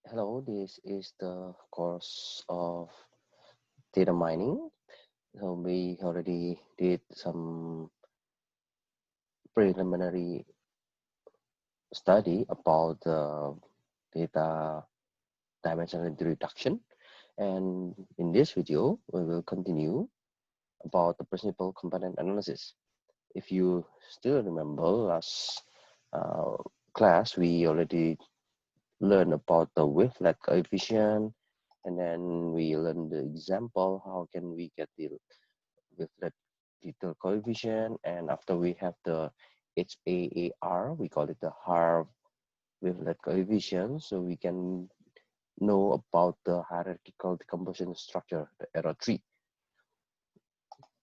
Hello, this is the course of data mining. So we already did some preliminary study about the data dimensionality reduction. And in this video, we will continue about the principal component analysis. If you still remember last uh, class, we already learned about the wavelet coefficient, and then we learned the example, how can we get the wavelet detail coefficient, and after we have the HAAR, we call it the Haar wavelet coefficient, so we can know about the hierarchical decomposition structure, the error tree.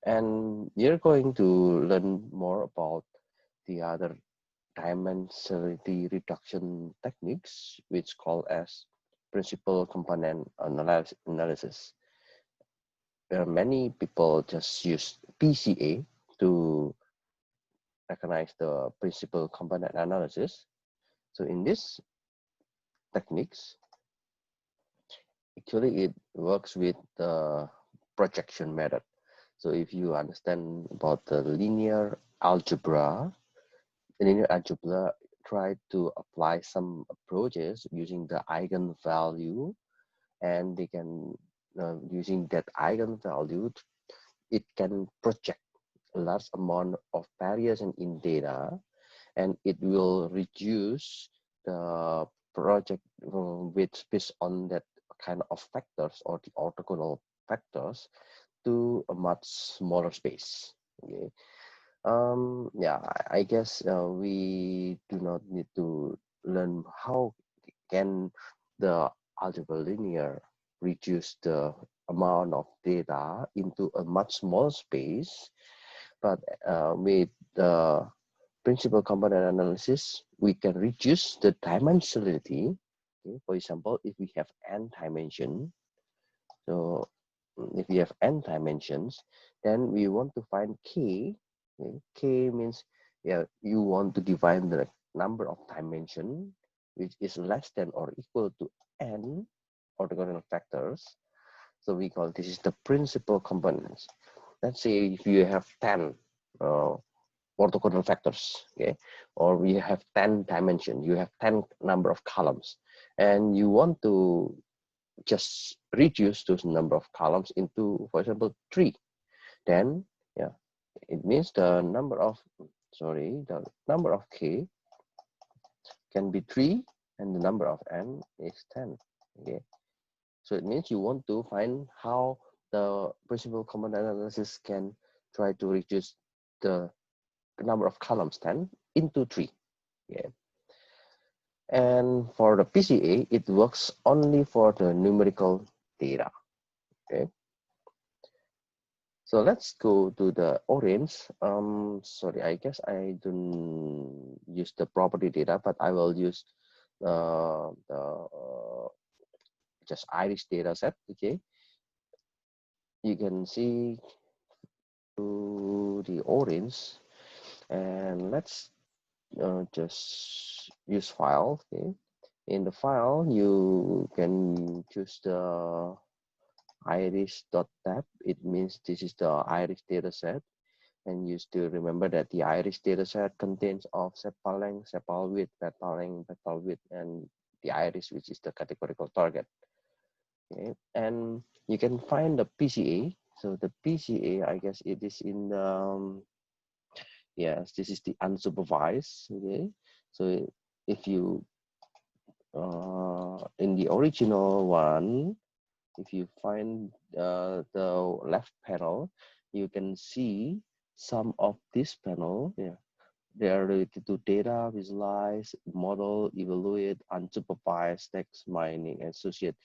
And we're going to learn more about the other dimensionality reduction techniques, which called as principal component analysis. Many people just use PCA to recognize the principal component analysis. So in this techniques, actually it works with the projection method. So if you understand about the linear algebra try to apply some approaches using the eigenvalue, and they can using that eigenvalue, it can project a large amount of variation in data, and it will reduce the project with based on that kind of factors or the orthogonal factors to a much smaller space. Okay. Yeah, I guess we do not need to learn how can the algebra linear reduce the amount of data into a much smaller space, but with the principal component analysis, we can reduce the dimensionality. Okay? For example, if we have n dimension, so if we have n dimensions, then we want to find k. Okay? K means, yeah, you want to divide the number of dimension which is less than or equal to n orthogonal factors. So we call this is the principal components. Let's say if you have 10 orthogonal factors, okay, or we have 10 dimensions, you have 10 number of columns, and you want to just reduce those number of columns into, for example, 3, then yeah, it means the number of k can be 3 and the number of n is 10. Okay, so it means you want to find how the principal component analysis can try to reduce the number of columns 10 into 3. Yeah. And for the PCA, it works only for the numerical data. Okay. So let's go to the orange. Sorry, I guess I don't use the property data, but I will use the just iris data set. Okay, you can see to the orange, and let's just use file. Okay, in the file you can choose the iris.tab. It means this is the iris data set, and you still remember that the iris data set contains of sepal length, sepal width, petal length, petal width, and the iris, which is the categorical target. Okay, and you can find the PCA. So the PCA, I guess it is in the yes, this is the unsupervised. Okay, so if you in the original one, if you find the left panel, you can see some of this panel. Yeah, they are related to data, visualize, model, evaluate, unsupervised, text mining, and associate.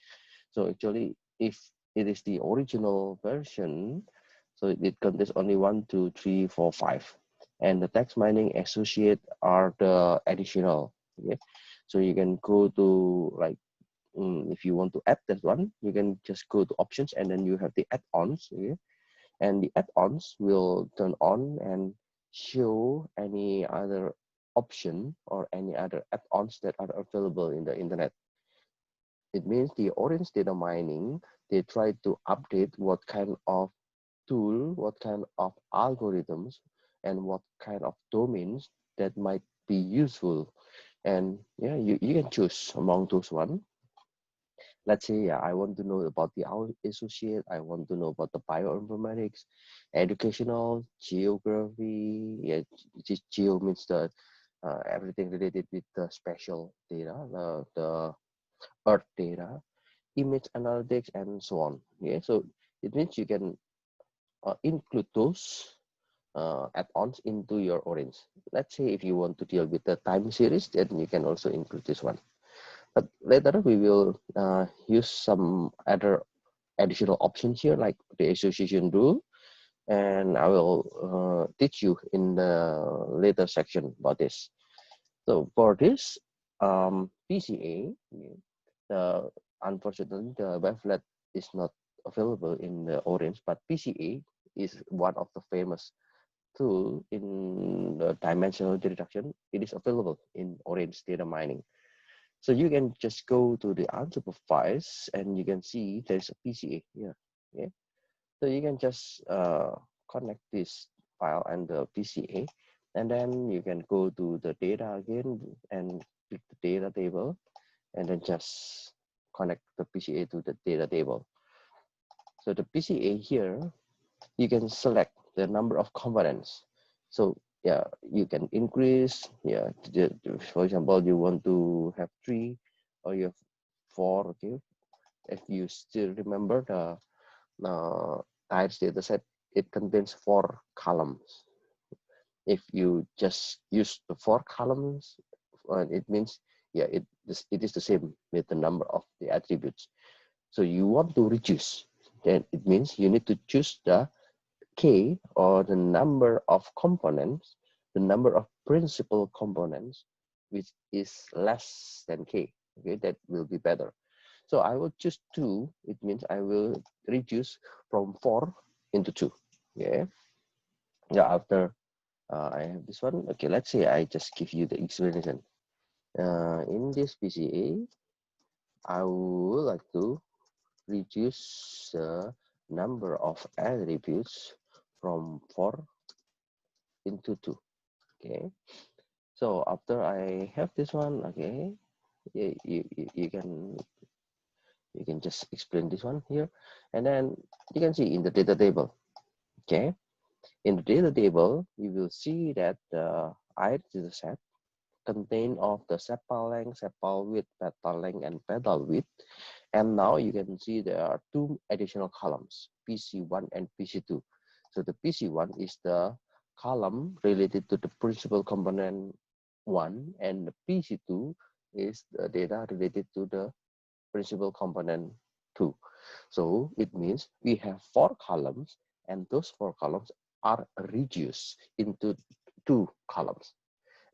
So actually, if it is the original version, so it contains only 1, 2, 3, 4, 5, and the text mining associate are the additional. Okay, so you can go to like if you want to add that one, you can just go to options, and then you have the add-ons. Okay? And the add-ons will turn on and show any other option or any other add-ons that are available in the internet. It means the orange data mining, they try to update what kind of tool, what kind of algorithms, and what kind of domains that might be useful. And yeah, you can choose among those one. Let's say, yeah, I want to know about the associate, I want to know about the bioinformatics, educational, geography. Yeah, geo means the everything related with the spatial data, the earth data, image analytics, and so on. Yeah, so it means you can include those add-ons into your orange. Let's say if you want to deal with the time series, then you can also include this one. But later we will use some other additional options here, like the association rule, and I will teach you in the later section about this. So for this PCA, unfortunately the wavelet is not available in the orange, but PCA is one of the famous tool in the dimensional reduction. It is available in orange data mining. So you can just go to the unsupervised and you can see there's a PCA here. Yeah. So you can just connect this file and the PCA, and then you can go to the data again and pick the data table, and then just connect the PCA to the data table. So the PCA here, you can select the number of components. So yeah, you can increase, yeah, for example, you want to have 3 or you have 4, okay. If you still remember the TIDES data set, it contains 4 columns. If you just use the 4 columns, it means, yeah, it is the same with the number of the attributes. So you want to reduce, then it means you need to choose the K, or the number of components, the number of principal components, which is less than K. Okay, that will be better. So I will choose 2. It means I will reduce from 4 into 2. Yeah. Yeah. After I have this one. Okay. Let's say I just give you the explanation. In this PCA, I would like to reduce the number of attributes from 4 into 2. Okay. So after I have this one, okay, you can just explain this one here, and then you can see in the data table. Okay, in the data table, you will see that the ith data set contain of the sepal length, sepal width, petal length, and petal width. And now you can see there are 2 additional columns, PC1 and PC2. So the PC1 is the column related to the principal component 1, and the PC2 is the data related to the principal component 2. So it means we have 4 columns, and those 4 columns are reduced into 2 columns.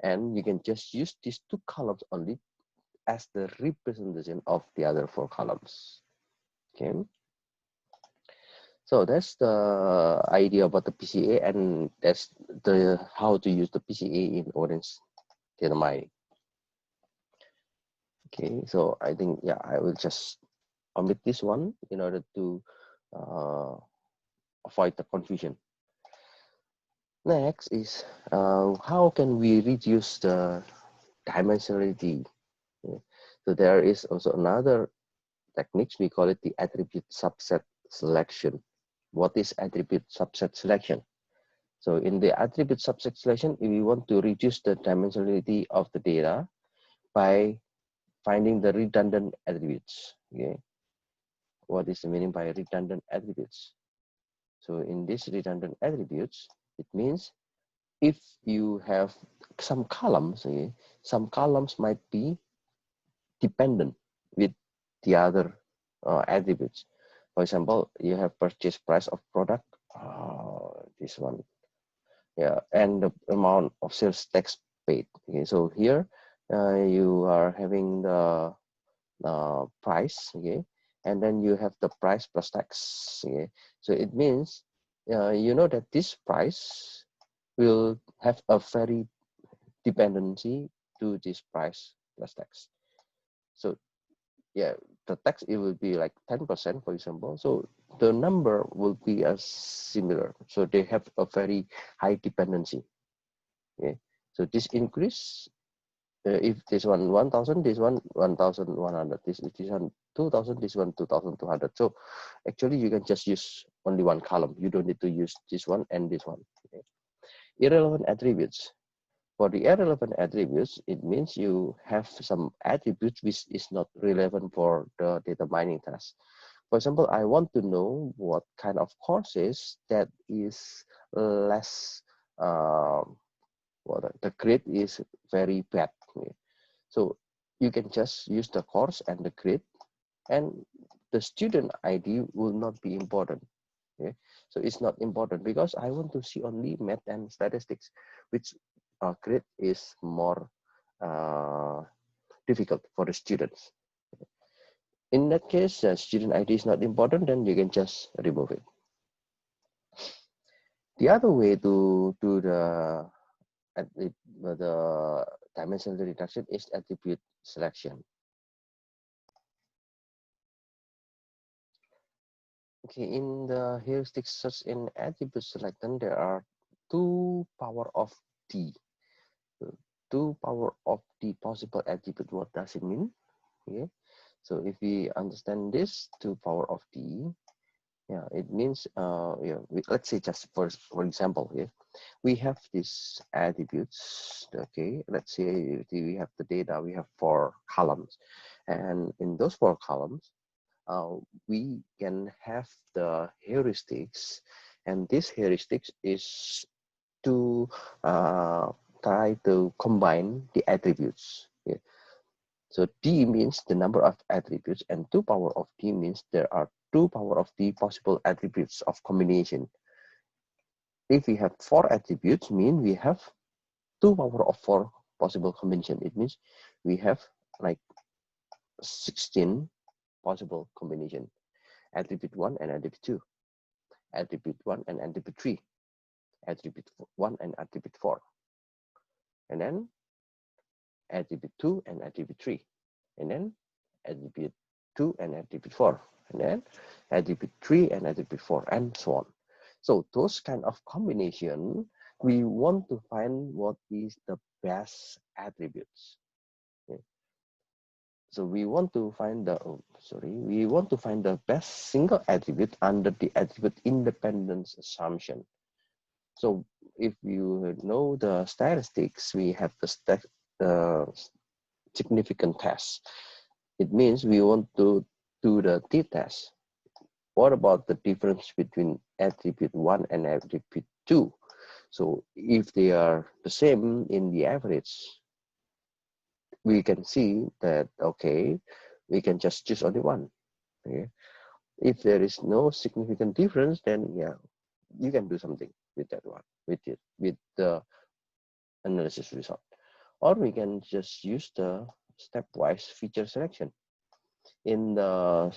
And you can just use these 2 columns only as the representation of the other 4 columns. Okay. So that's the idea about the PCA, and that's the how to use the PCA in Orange data mining. Okay, so I think, yeah, I will just omit this one in order to avoid the confusion. Next is how can we reduce the dimensionality? Yeah. So there is also another techniques, we call it the attribute subset selection. What is attribute subset selection? So in the attribute subset selection, we want to reduce the dimensionality of the data by finding the redundant attributes. Okay, what is the meaning by redundant attributes? So in these redundant attributes, it means if you have some columns, okay, some columns might be dependent with the other attributes. For example, you have purchase price of product, this one, yeah, and the amount of sales tax paid. Okay, so here you are having the price, okay, and then you have the price plus tax. Okay, so it means you know that this price will have a very dependency to this price plus tax. So yeah, the text, it will be like 10%, for example. So the number will be as similar. So they have a very high dependency. Okay. So this increase, if this one 1,000, this one 1,100, this one 2,000, this one 2,200. So actually you can just use only one column. You don't need to use this one and this one. Okay. Irrelevant attributes. For the irrelevant attributes, it means you have some attributes which is not relevant for the data mining task. For example, I want to know what kind of courses that is less, the grade is very bad. So you can just use the course and the grade, and the student ID will not be important. Okay? So it's not important because I want to see only math and statistics, which grade is more difficult for the students. In that case, student ID is not important, then you can just remove it. The other way to do the dimensional reduction is attribute selection. Okay, in the heuristic search in attribute selection, there are 2 power of d. 2 power of the possible attribute. What does it mean? Okay, so if we understand this 2 power of d, yeah, it means let's say just for example, yeah, we have these attributes. Okay, let's say we have the data, we have 4 columns, and in those 4 columns, we can have the heuristics, and this heuristics is to try to combine the attributes. Okay. So D means the number of attributes, and 2 power of D means there are 2 power of D possible attributes of combination. If we have 4 attributes, mean we have 2 power of 4 possible combination. It means we have like 16 possible combination. Attribute 1 and attribute 2, attribute 1 and attribute 3, attribute 1 and attribute 4, and then attribute 2 and attribute 3, and then attribute 2 and attribute 4, and then attribute 3 and attribute 4, and so on. So those kind of combination, we want to find what is the best attributes. Okay. So we want to find the best single attribute under the attribute independence assumption. So if you know the statistics, we have the significant test. It means we want to do the t-test. What about the difference between attribute 1 and attribute 2? So if they are the same in the average, we can see that, okay, we can just choose only one. Okay? If there is no significant difference, then yeah, you can do something with that one, with the analysis result. Or we can just use the stepwise feature selection. In the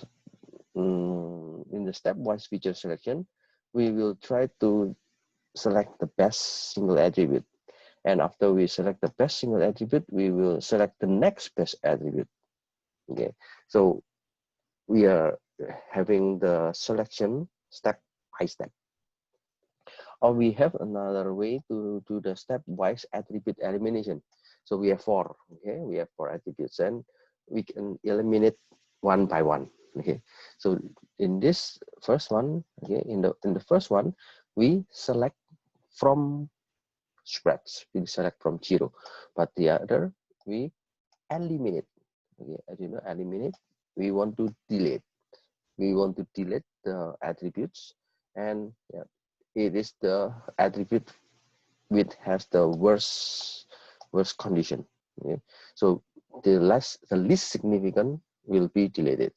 stepwise feature selection, we will try to select the best single attribute. And after we select the best single attribute, we will select the next best attribute. Okay, so we are having the selection step by step. Or we have another way to do the stepwise attribute elimination. So we have 4. Okay, we have 4 attributes, and we can eliminate one by one. Okay, so in this first one, okay, in the first one, we select from spreads. We select from 0, but the other we eliminate. Okay, as you know, eliminate. We want to delete. We want to delete the attributes, and yeah, it is the attribute which has the worst condition. Okay? So the least significant will be deleted.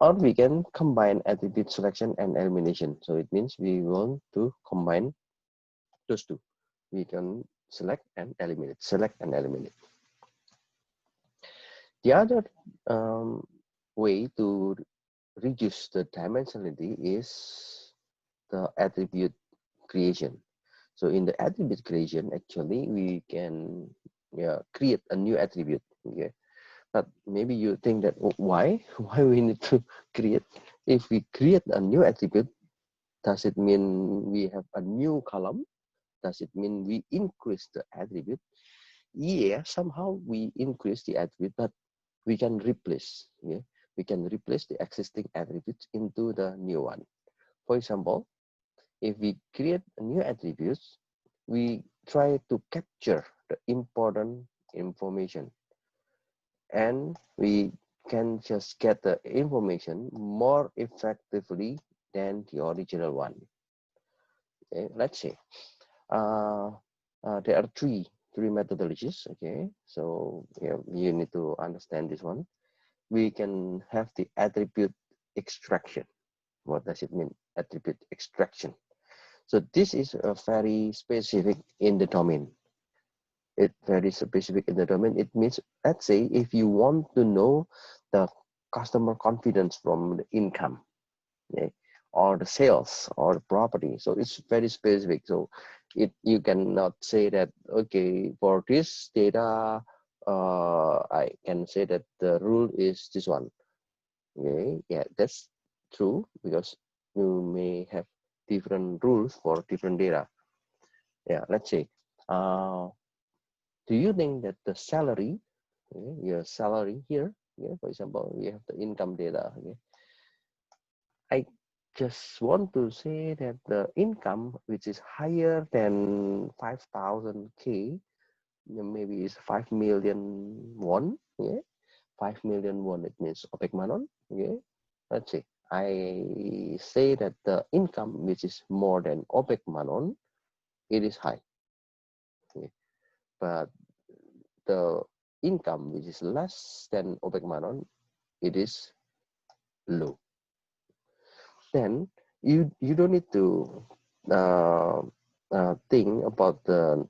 Or we can combine attribute selection and elimination. So it means we want to combine those two. We can select and eliminate, select and eliminate. The other way to reduce the dimensionality is the attribute creation. So in the attribute creation, actually we can create a new attribute. Okay, But maybe you think that why why we need to create? If we create a new attribute, does it mean we have a new column? Does it mean we increase the attribute? Yeah, somehow we increase the attribute, but we can replace. Yeah, we can replace the existing attributes into the new one. For example, if we create a new attributes, we try to capture the important information, and we can just get the information more effectively than the original one. Okay, let's say there are three methodologies. Okay, so yeah, you need to understand this one. We can have the attribute extraction. What does it mean? Attribute extraction. So this is a very specific in the domain. It very specific in the domain. It means, let's say, if you want to know the customer confidence from the income, okay, or the sales or the property, so it's very specific. So you cannot say that, okay, for this data, I can say that the rule is this one. Okay, yeah, that's true, because you may have different rules for different data. Yeah, let's say, do you think that the salary, okay, your salary here, okay, for example, we have the income data. Okay, I just want to say that the income which is higher than 5,000 K, maybe is 5 million won. Yeah, 5 million won. It means OPEC Manon. Okay, let's see. I say that the income which is more than OPEC Manon, it is high. Okay, but the income which is less than OPEC Manon, it is low. Then you don't need to uh, think about the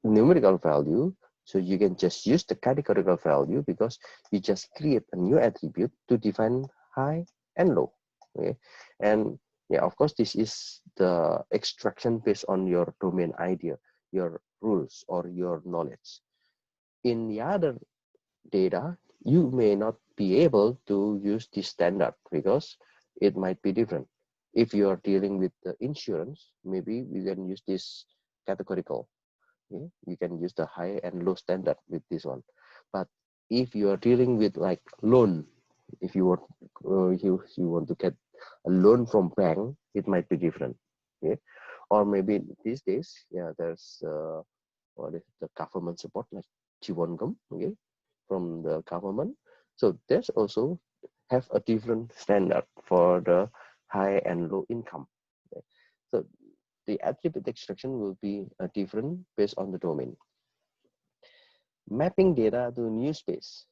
numerical value. So you can just use the categorical value, because you just create a new attribute to define high and low. Okay, and yeah, of course, this is the extraction based on your domain idea, your rules, or your knowledge. In the other data, you may not be able to use this standard, because it might be different. If you are dealing with the insurance, maybe we can use this categorical. Okay? You can use the high and low standard with this one. But if you are dealing with like loan, if you want you want to get a loan from bank, it might be different. Okay? Or maybe these days, yeah, there's what is the government support, like Jiwon-gum, okay, from the government. So there's also have a different standard for the high and low income. Okay? So the attribute extraction will be different based on the domain. Mapping data to new space.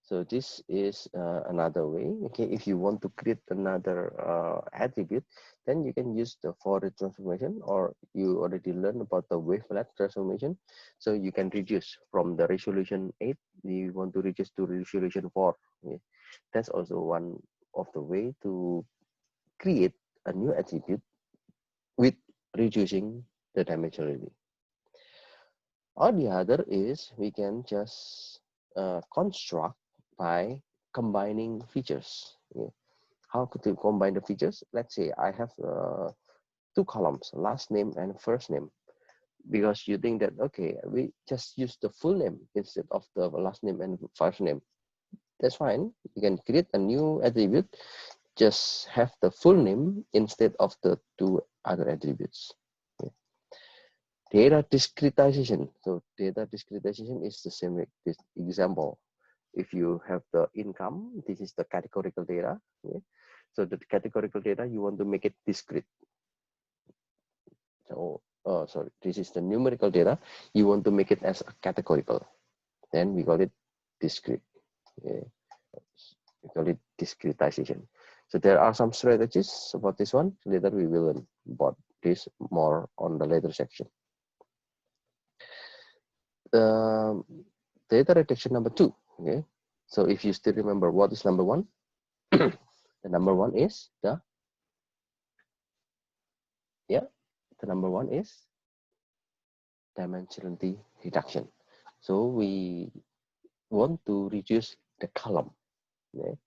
So this is another way. Okay, if you want to create another attribute, then you can use the Fourier transformation, or you already learned about the wavelet transformation. So you can reduce from the resolution 8, you want to reduce to resolution 4. Okay? That's also one of the way to create a new attribute with reducing the dimensionality. Or the other is we can just construct by combining features. Okay. How could you combine the features? Let's say I have two columns, last name and first name, because you think that, okay, we just use the full name instead of the last name and first name. That's fine. You can create a new attribute, just have the full name instead of the two other attributes. Okay. Data discretization. So data discretization is the same like this example. If you have the income, this is the categorical data. Okay? So the categorical data, you want to make it discrete. So, sorry, this is the numerical data. You want to make it as a categorical. Then we call it discrete. Okay? We call it discretization. So there are some strategies about this one. Later we will learn about this more on the later section. Data reduction number 2. Okay, so if you still remember what is number 1, the number 1 is the number 1 is dimensionality reduction. So we want to reduce the column. Okay?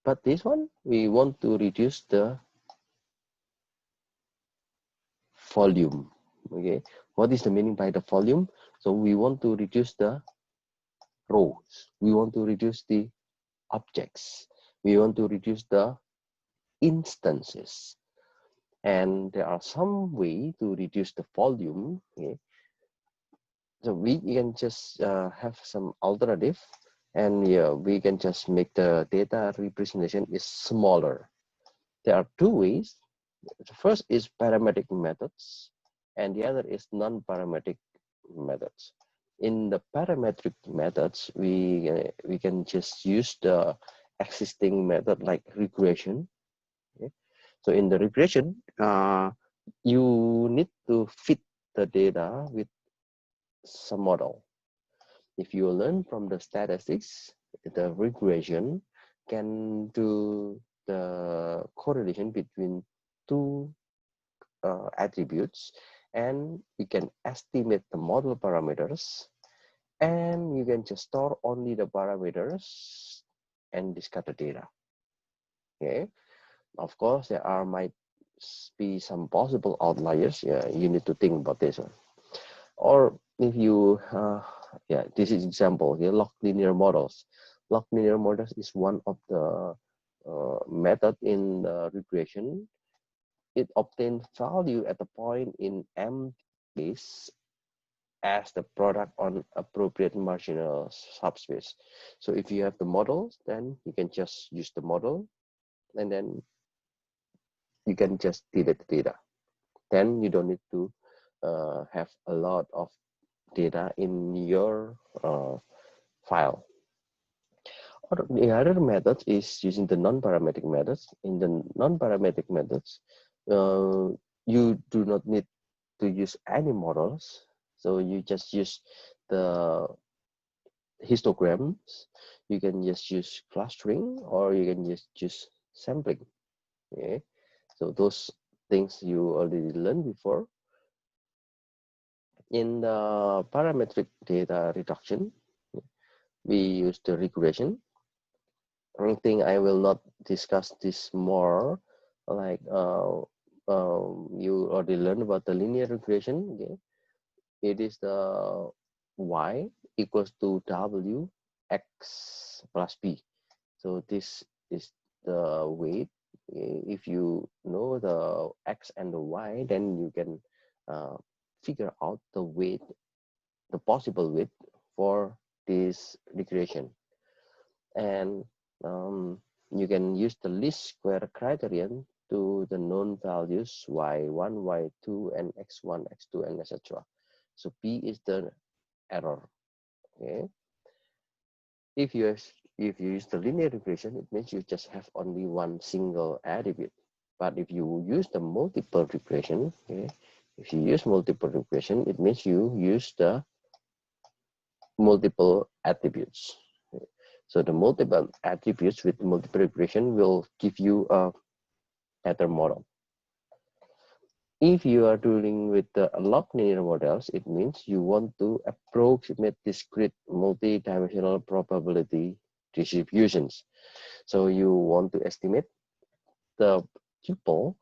But this one, we want to reduce the volume. Okay, what is the meaning by the volume? So we want to reduce the rows. We want to reduce the objects. We want to reduce the instances. And there are some way to reduce the volume. Okay? So we can just have some alternative, and yeah, we can just make the data representation is smaller. There are two ways. The first is parametric methods, and the other is non-parametric methods. In the parametric methods, we can just use the existing method like regression. Okay? So in the regression, you need to fit the data with some model. If you learn from the statistics, the regression can do the correlation between two attributes, and you can estimate the model parameters, and you can just store only the parameters and discard the data. Okay, of course there might be some possible outliers. Yeah, you need to think about this one. Or if you yeah, this is example here, log linear models. Log linear models is one of the method in the regression. It obtains value at the point in M case as the product on appropriate marginal subspace. So if you have the models, then you can just use the model, and then you can just delete the data. Then you don't need to have a lot of data in your file. Or the other method is using the non-parametric methods. In the non-parametric methods, you do not need to use any models. So you just use the histograms. You can just use clustering, or you can just use sampling. Okay, so those things you already learned before. In the parametric data reduction, we use the regression. I think I will not discuss this more. Like you already learned about the linear regression. Okay, it is the y equals to w x plus b. So this is the weight. If you know the x and the y, then you can figure out the weight, the possible weight for this regression. And you can use the least square criterion to the known values y1, y2, and x1, x2, and etc. So p is the error. Okay. If you use the linear regression, it means you just have only one single attribute. But if you use the multiple regression, okay, if you use multiple regression, it means you use the multiple attributes. Okay. So the multiple attributes with multiple regression will give you a better model. If you are dealing with the log linear models, it means you want to approximate discrete multi-dimensional probability distributions. So you want to estimate the tuple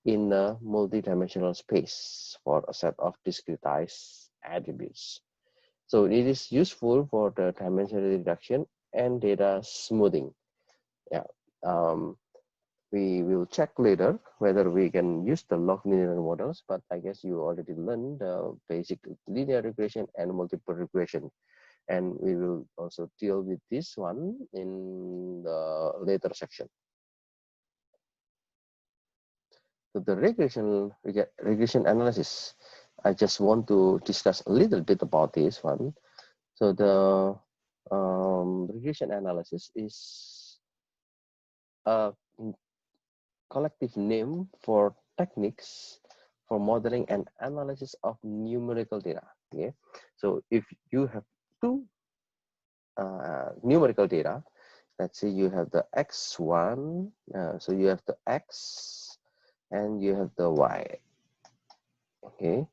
in a multi-dimensional space for a set of discretized attributes. So it is useful for the dimensional reduction and data smoothing. Yeah. We will check later whether we can use the log linear models, but I guess you already learned the basic linear regression and multiple regression. And we will also deal with this one in the later section. So the regression analysis, I just want to discuss a little bit about this one. So the regression analysis is a collective name for techniques for modeling and analysis of numerical data. Okay, so if you have two numerical data, let's say you have the x1, so you have the x and you have the y. Okay,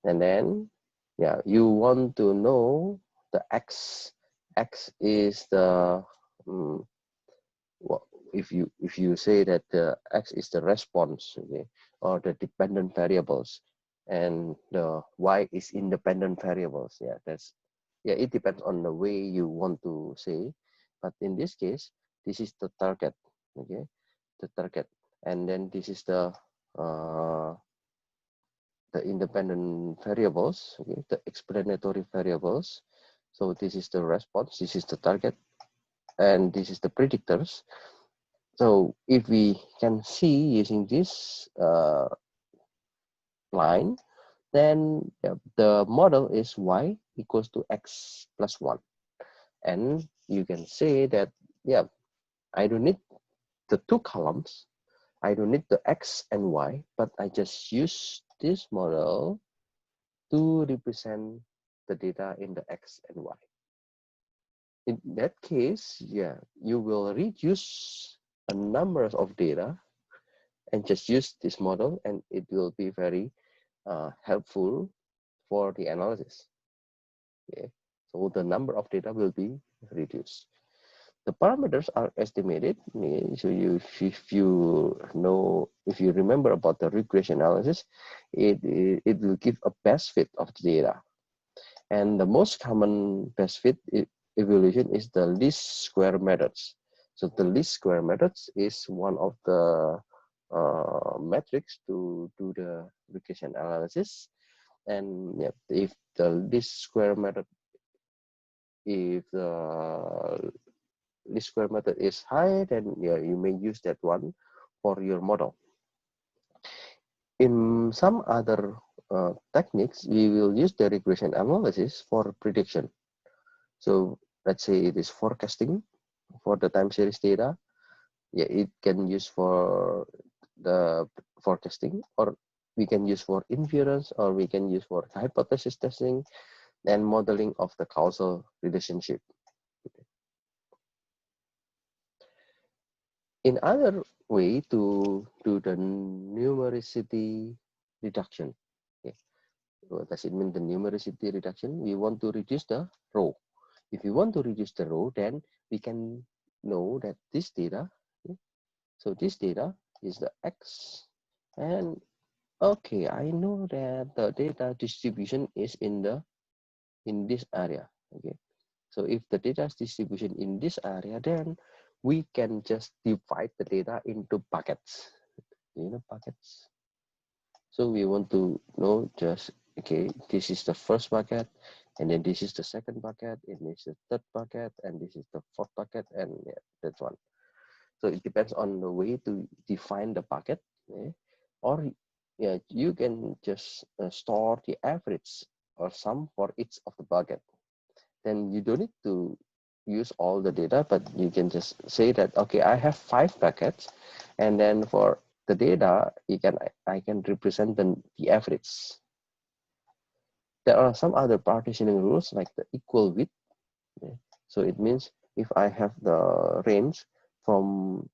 and then yeah, you want to know the x X is the well, if you say that the X is the response, okay, or the dependent variables, and the Y is independent variables. Yeah, it depends on the way you want to say, but in this case, this is the target, okay, the target, and then this is uh, the independent variables, okay, the explanatory variables. So this is the response, this is the target, and this is the predictors. So if we can see using this line, then the model is y equals to x plus 1. And you can say that, yeah, I don't need the two columns. I don't need the x and y, but I just use this model to represent the data in the x and y. In that case, yeah, you will reduce a number of data and just use this model, and it will be very helpful for the analysis. Okay, so the number of data will be reduced. The parameters are estimated. So if you know, if you remember about the regression analysis, it will give a best fit of the data. And the most common best fit evaluation is the least square methods. So the least square methods is one of the metrics to do the regression analysis. And yeah, if the least square method, if the least square method is high, then yeah, you may use that one for your model. In some other techniques, we will use the regression analysis for prediction. So let's say it is forecasting for the time series data. Yeah, it can use for the forecasting, or we can use for inference, or we can use for hypothesis testing and modeling of the causal relationship. In other way to do the numerosity reduction. Okay. What does it mean, the numerosity reduction? We want to reduce the row. If we want to reduce the row, then we can know that this data, okay, so this data is the X, and okay, I know that the data distribution is in this area. Okay, so if the data distribution in this area, then we can just divide the data into buckets. Buckets. So we want to know just, okay, this is the first bucket, and then this is the second bucket, and this is the third bucket, and this is the fourth bucket, and yeah, that's one. So it depends on the way to define the bucket, okay? Or yeah, you can just store the average or sum for each of the bucket. Then you don't need to use all the data, but you can just say that, okay, I have 5 buckets, and then for the data, I can represent the average. There are some other partitioning rules like the equal width. Okay? So it means if I have the range from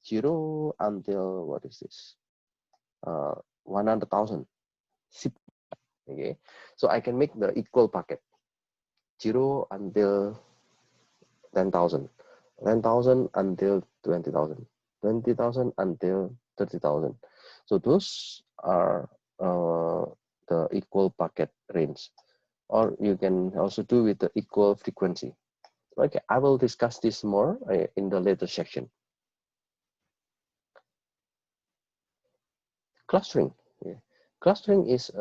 0 until, what is this, 100,000. Okay, so I can make the equal bucket 0 until 10,000, 10,000 until 20,000, 20,000 until 30,000. So those are the equal bucket range. Or you can also do with the equal frequency. Okay, I will discuss this more in the later section. Clustering. Yeah. Clustering is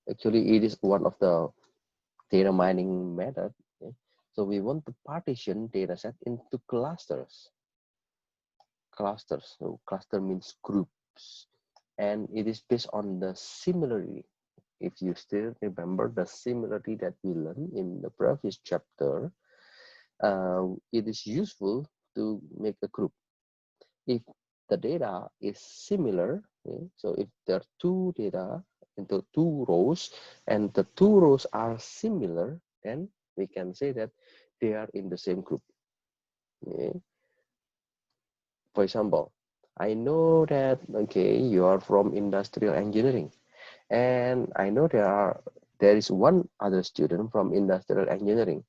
actually it is one of the data mining method. Okay? So we want to partition data set into clusters. Clusters. So cluster means groups, and it is based on the similarity. If you still remember the similarity that we learned in the previous chapter, it is useful to make a group. If the data is similar, okay, so if there are two data into two rows and the two rows are similar, then we can say that they are in the same group. Okay. For example, I know that, okay, you are from industrial engineering, and I know there is one other student from industrial engineering.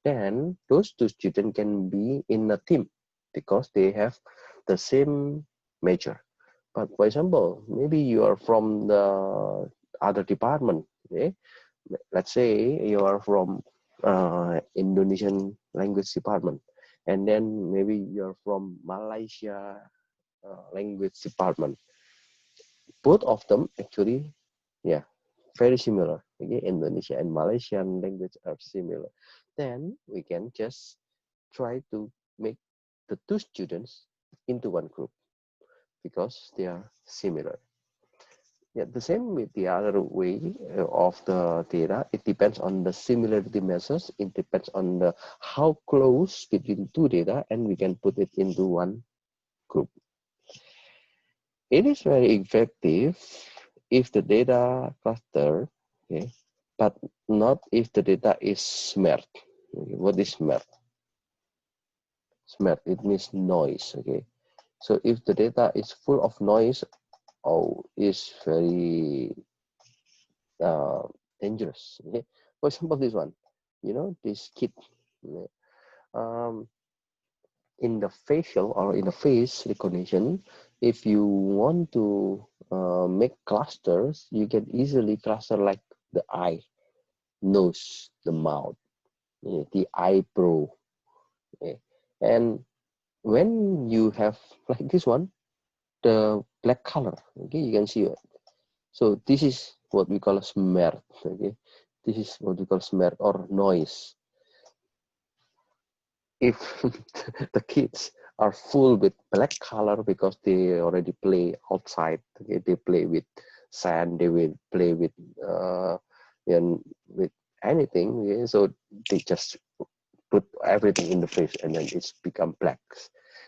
then those two students can be in a team because they have the same major. But for example, maybe you are from the other department. Okay? Let's say you are from Indonesian language department, and then maybe you're from Malaysia language department. Both of them actually, yeah, very similar. Okay, Indonesia and Malaysian language are similar. Then we can just try to make the two students into one group because they are similar. Yeah, the same with the other way of the data. It depends on the similarity measures. It depends on the how close between two data, and we can put it into one group. It is very effective if the data cluster, okay, but not if the data is smart. Okay, what is smart? Smart, it means noise. Okay, so if the data is full of noise, oh, is very uh, dangerous. Okay? For example, this one, this kid, um, in the facial or in the face recognition, if you want to make clusters, you can easily cluster like the eye, nose, the mouth, the eyebrow. Okay? And when you have like this one, the black color, okay, you can see it. So this is what we call a smart. Okay, this is what we call smart or noise. If the kids are full with black color because they already play outside, okay, they play with sand, they will play with and with anything, okay? So they just put everything in the face and then it's become black.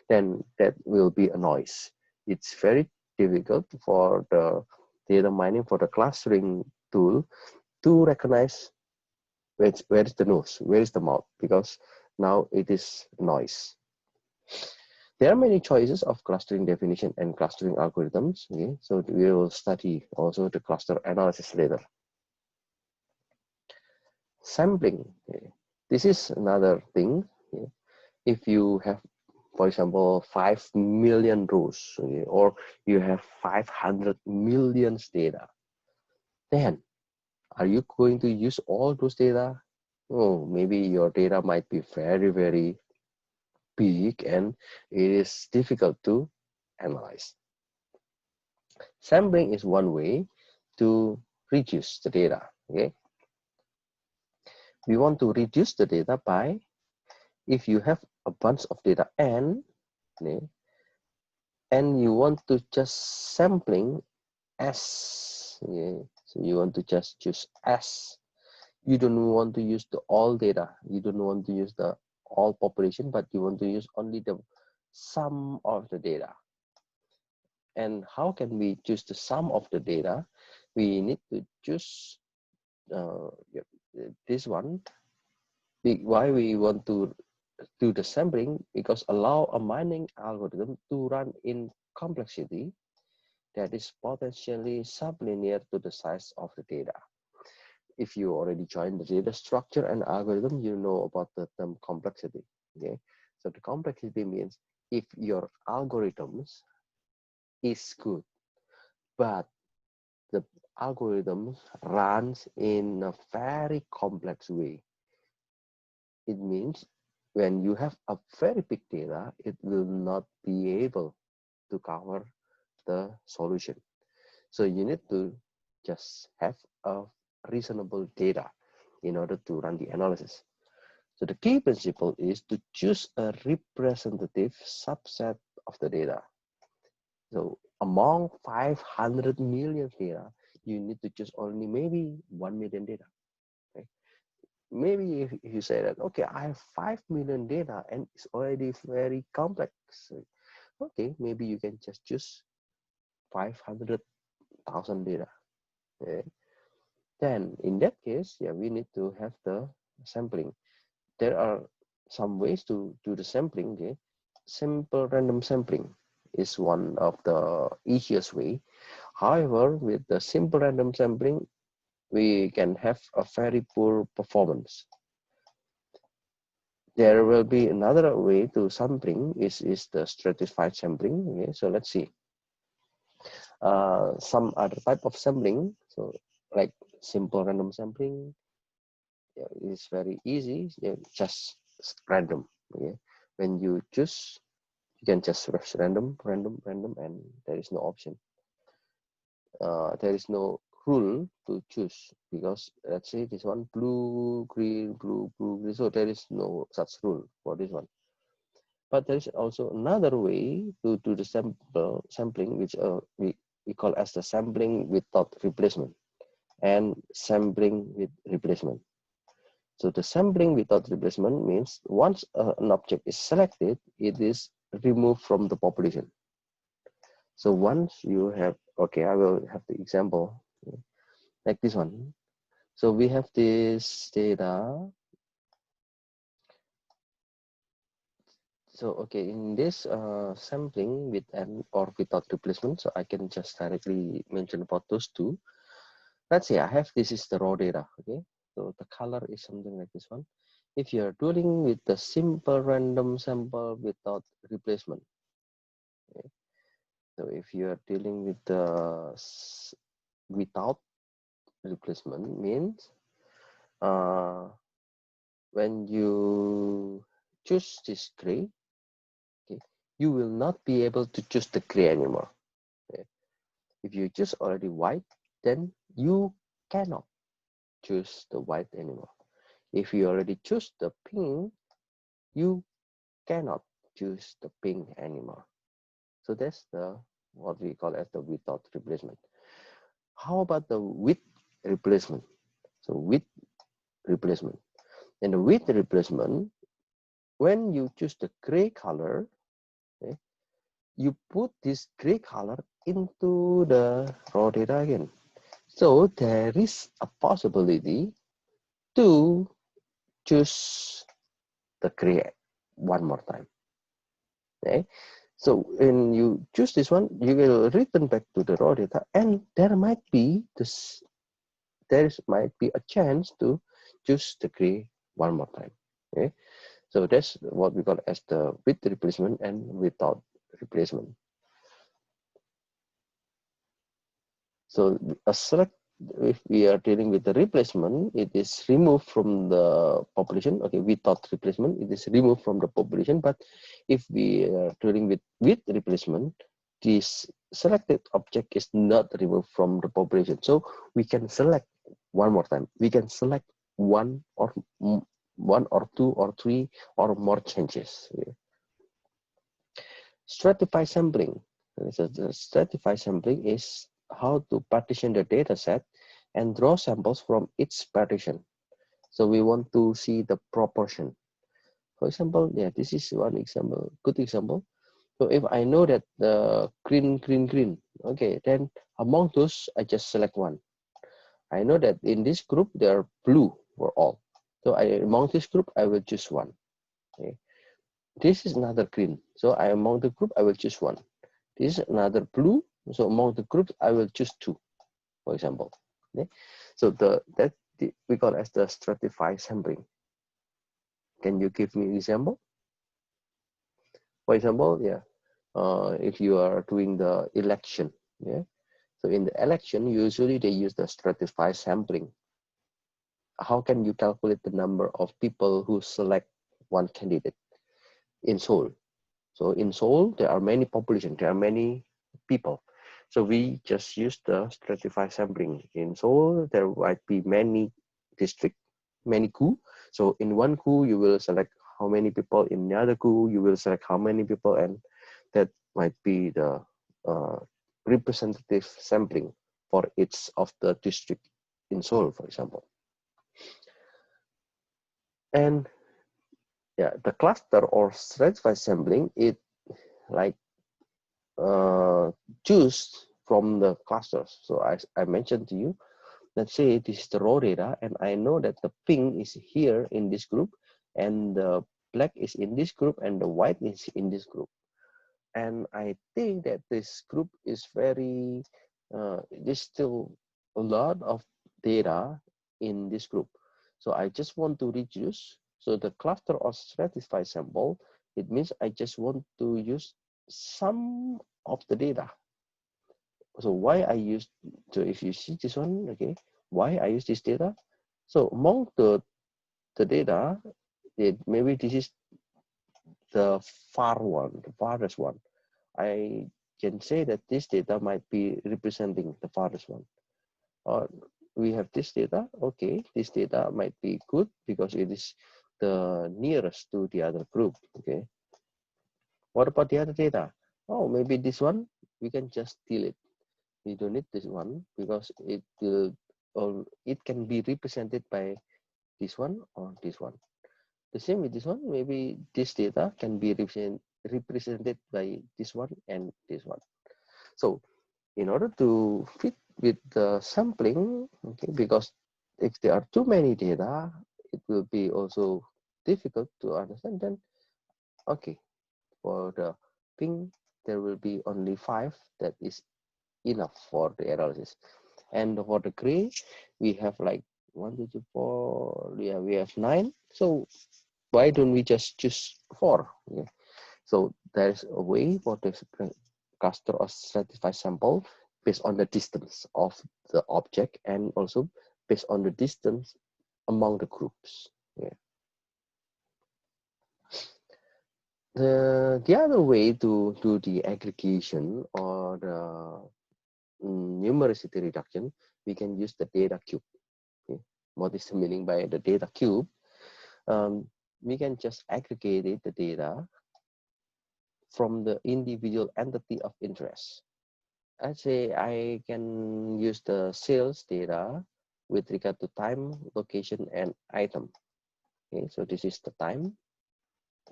Then that will be a noise. It's very difficult for the data mining, for the clustering tool to recognize where is the nose, where is the mouth, because now it is noise. There are many choices of clustering definition and clustering algorithms. Okay, so we will study also the cluster analysis later. Sampling. Okay. This is another thing. Okay. If you have, for example, 5 million rows, okay, or you have 500 million data, then are you going to use all those data? Oh, maybe your data might be very, very big and it is difficult to analyze. Sampling is one way to reduce the data. Okay, we want to reduce the data by, if you have a bunch of data n, okay, and you want to just sampling s, okay, so you want to just choose s. You don't want to use the all data. You don't want to use the all population, but you want to use only the sum of the data. And how can we choose the sum of the data? We need to choose this one. Why we want to do the sampling? Because allow a mining algorithm to run in complexity that is potentially sublinear to the size of the data. If you already joined the data structure and algorithm, you know about the term complexity. Okay, so the complexity means if your algorithms is good, but the algorithm runs in a very complex way. It means when you have a very big data, it will not be able to cover the solution. So you need to just have a reasonable data in order to run the analysis. So the key principle is to choose a representative subset of the data. So among 500 million data, you need to choose only maybe 1 million data. Okay? Maybe if you say that, okay, I have 5 million data and it's already very complex. Okay, maybe you can just choose 500,000 data. Okay? Then in that case, yeah, we need to have the sampling. There are some ways to do the sampling. Okay? Simple random sampling is one of the easiest way. However, with the simple random sampling, we can have a very poor performance. There will be another way to sampling is the stratified sampling. Okay, so let's see some other type of sampling. So like simple random sampling, yeah, is very easy. Yeah, just random. Okay, when you choose, you can just rush random, and there is no option. There is no rule to choose because let's say this one blue, green, blue, blue, green. So there is no such rule for this one. But there is also another way to do the sampling, which we call as the sampling without replacement and sampling with replacement. So the sampling without replacement means once an object is selected, it is removed from the population. So once you have, okay, I will have the example like this one. So we have this data. So okay, in this sampling with and or without replacement, so I can just directly mention about those two. Let's say I have this is the raw data. Okay, so the color is something like this one. If you are dealing with the simple random sample without replacement, okay? So if you are dealing with the without replacement means when you choose this gray, okay, you will not be able to choose the gray anymore. Okay? If you choose already white, then you cannot choose the white anymore. If you already choose the pink, you cannot choose the pink anymore. So that's the what we call as the without replacement. How about the with replacement? So with replacement. And the with replacement, when you choose the gray color, okay, you put this gray color into the raw data again. So there is a possibility to choose the gray one more time. Okay. So when you choose this one, you will return back to the raw data, and there might be this, might be a chance to choose the gray one more time. Okay. So that's what we call as the with replacement and without replacement. So a select, if we are dealing with the replacement, it is removed from the population. Okay, without replacement, it is removed from the population. But if we are dealing with replacement, this selected object is not removed from the population. So we can select one more time. We can select one or two or three or more changes. Stratified sampling. So the stratified sampling is how to partition the data set and draw samples from each partition. So we want to see the proportion. For example, yeah, this is one example, good example. So if I know that the green, green, green, okay, then among those, I just select one. I know that in this group, they are blue for all. So among this group, I will choose one. Okay. This is another green. So among the group, I will choose one. This is another blue. So among the groups, I will choose two, for example. Okay? So we call as the stratified sampling. Can you give me an example? For example, yeah, if you are doing the election, yeah. So in the election, usually they use the stratified sampling. How can you calculate the number of people who select one candidate in Seoul? So in Seoul, there are many population, there are many people. So we just use the stratified sampling. In Seoul, there might be many districts, many ku. So in one ku, you will select how many people. In the other ku, you will select how many people, and that might be the uh, representative sampling for each of the district in Seoul, for example. And yeah, the cluster or stratified sampling, it like choose from the clusters. So I mentioned to you, let's say this is the raw data, and I know that the pink is here in this group, and the black is in this group, and the white is in this group. And I think that this group is very, there's still a lot of data in this group. So I just want to reduce. So the cluster or stratified sample, it means I just want to use some of the data. So why I use, so if you see this one, okay, why I use this data? So among the data, maybe this is the farthest one. I can say that this data might be representing the farthest one. Or we have this data, okay, this data might be good because it is the nearest to the other group, okay. What about the other data? Oh, maybe this one, we can just delete. We don't need this one because it will, or it can be represented by this one or this one. The same with this one, maybe this data can be represented by this one and this one. So in order to fit with the sampling, okay, because if there are too many data, it will be also difficult to understand. Then, okay, for the pink, there will be only 5 that is enough for the analysis. And for the gray, we have like 1, 2, 3, 4, yeah, we have 9. So why don't we just choose 4? Yeah. So there's a way for the cluster or stratified sample based on the distance of the object and also based on the distance among the groups. Yeah. The other way to do the aggregation or the numerosity reduction, we can use the data cube. Okay. What is the meaning by the data cube? We can just aggregate the data from the individual entity of interest. Let's say I can use the sales data with regard to time, location, and item. Okay, so this is the time,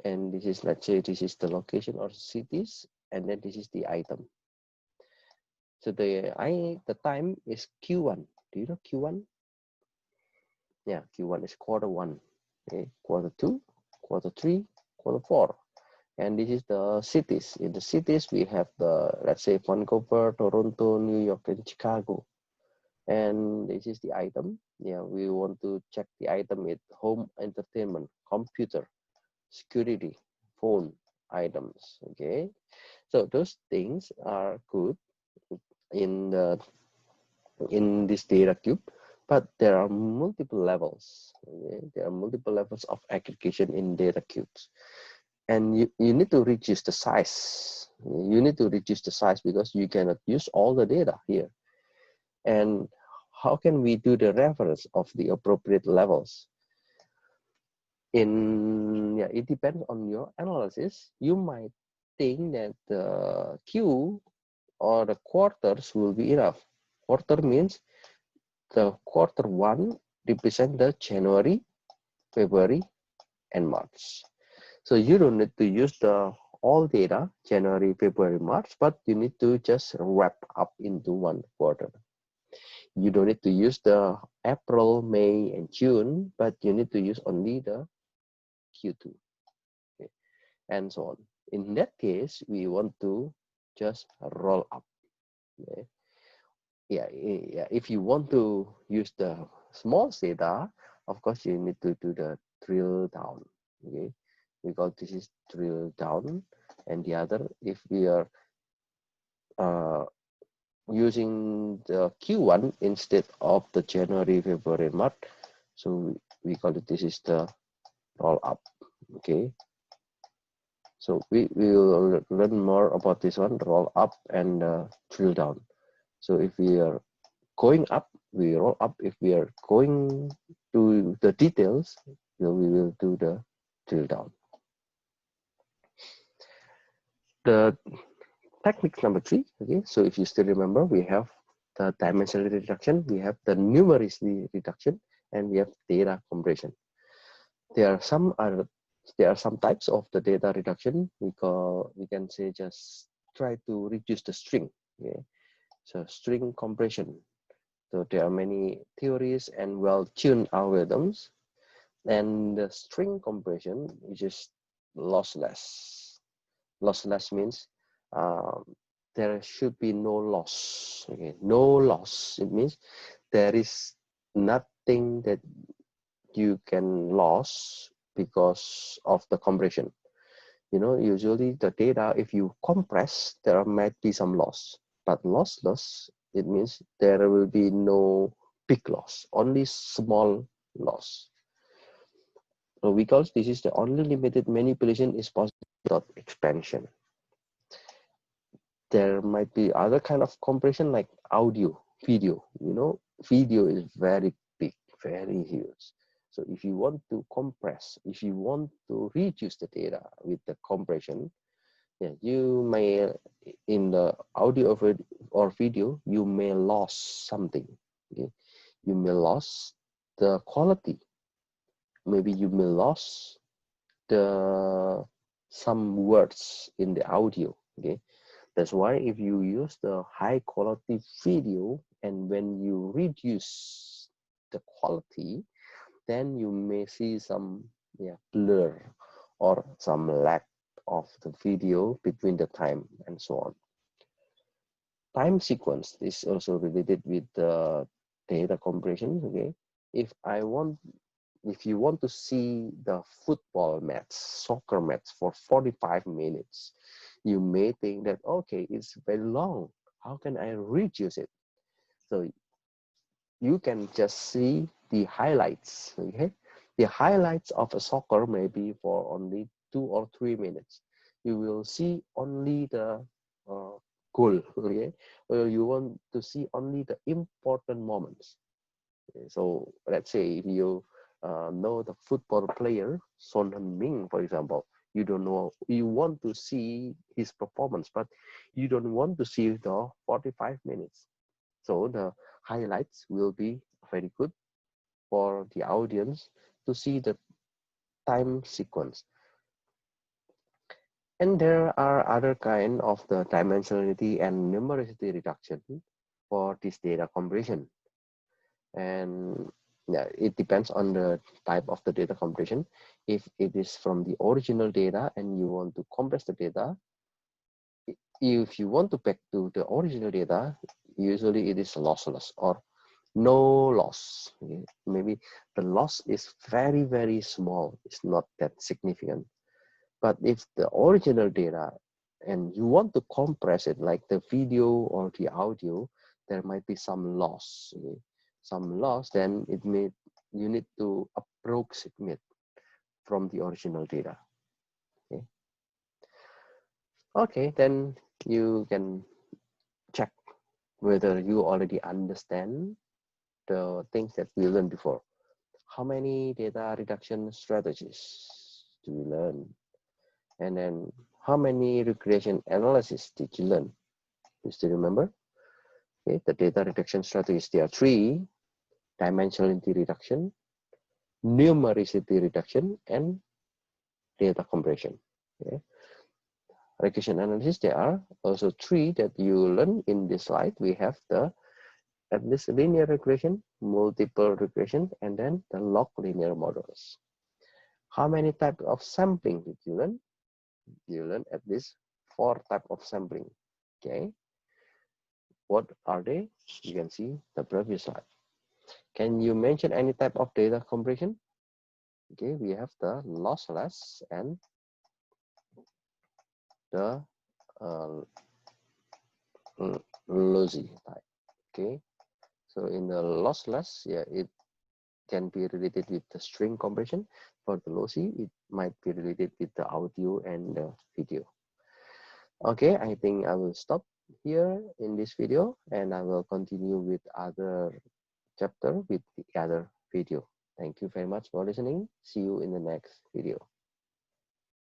and this is, let's say, this is the location or cities, and then this is the item. So the time is Q1. Do you know Q1? Yeah, Q1 is quarter 1. Okay, quarter 2, quarter 3, quarter 4. And this is the cities. In the cities, we have the, let's say, Vancouver, Toronto, New York, and Chicago. And this is the item. Yeah, we want to check the item with home, entertainment, computer, security, phone items. Okay, so those things are good in this data cube, but there are multiple levels. Okay? There are multiple levels of aggregation in data cubes. And you need to reduce the size. You need to reduce the size because you cannot use all the data here. And how can we do the reference of the appropriate levels? It depends on your analysis. You might think that the Q or the quarters will be enough. Quarter means the quarter 1 represent the January, February, and March. So you don't need to use the all data, January, February, March, but you need to just wrap up into one quarter. You don't need to use the April, May, and June, but you need to use only the Q2, okay, and so on. In that case, we want to just roll up. Okay? Yeah, if you want to use the small data, of course, you need to do the drill down. Okay, because this is drill down, and the other, if we are using the Q1 instead of the January, February, March, so we call it, this is the roll up. Okay, so we will learn more about this one, roll up and drill down. So if we are going up, we roll up. If we are going to the details, we will do the drill down. The technique number 3, okay, so if you still remember, we have the dimensional reduction, we have the numerosity reduction, and we have data compression. There are some types of the data reduction. We can say just try to reduce the string. Okay, so string compression. So there are many theories and well-tuned algorithms, and the string compression is just lossless. Lossless means there should be no loss. Okay, no loss. It means there is nothing that you can lose because of the compression. You know, usually the data, if you compress, there might be some loss, but lossless, it means there will be no big loss, only small loss. So because this is the only limited manipulation is possible without expansion. There might be other kind of compression like audio, video. You know, video is very big, very huge. So if you want to compress, if you want to reduce the data with the compression, yeah, you may, in the audio or video, you may lose something. Okay? You may lose the quality. Maybe you may lose the some words in the audio. Okay, that's why if you use the high quality video and when you reduce the quality, then you may see some blur or some lag of the video between the time and so on. Time sequence is also related with the data compression. Okay, if you want to see the football match, soccer match for 45 minutes, you may think that, okay, it's very long. How can I reduce it? So you can just see the highlights, okay? The highlights of a soccer may be for only 2 or 3 minutes. You will see only the goal, okay? Or you want to see only the important moments. So let's say if you know the football player Son Heung-min, for example, you don't know, you want to see his performance, but you don't want to see the 45 minutes. So the highlights will be very good for the audience to see the time sequence. And there are other kind of the dimensionality and numerosity reduction for this data compression. And yeah, it depends on the type of the data compression. If it is from the original data and you want to compress the data, if you want to back to the original data, usually it is lossless or no loss. Okay? Maybe the loss is very, very small. It's not that significant. But if the original data and you want to compress it like the video or the audio, there might be some loss. Okay? Some loss, then you need to approximate from the original data. Okay, okay, then you can check whether you already understand the things that we learned before. How many data reduction strategies do we learn? And then how many regression analysis did you learn? You still remember? Okay, the data reduction strategies, there are 3: dimensionality reduction, numericity reduction, and data compression. Okay. Regression analysis, there are also 3 that you learn in this slide. We have the at least linear regression, multiple regression, and then the log linear models. How many types of sampling did you learn? You learn at least 4 types of sampling. Okay. What are they? You can see the previous slide. Can you mention any type of data compression? Okay, we have the lossless and the lossy type. Okay, so in the lossless, yeah, it can be related with the string compression. For the lossy, it might be related with the audio and the video. Okay, I think I will stop here in this video and I will continue with other chapter with the other video. Thank you very much for listening. See you in the next video.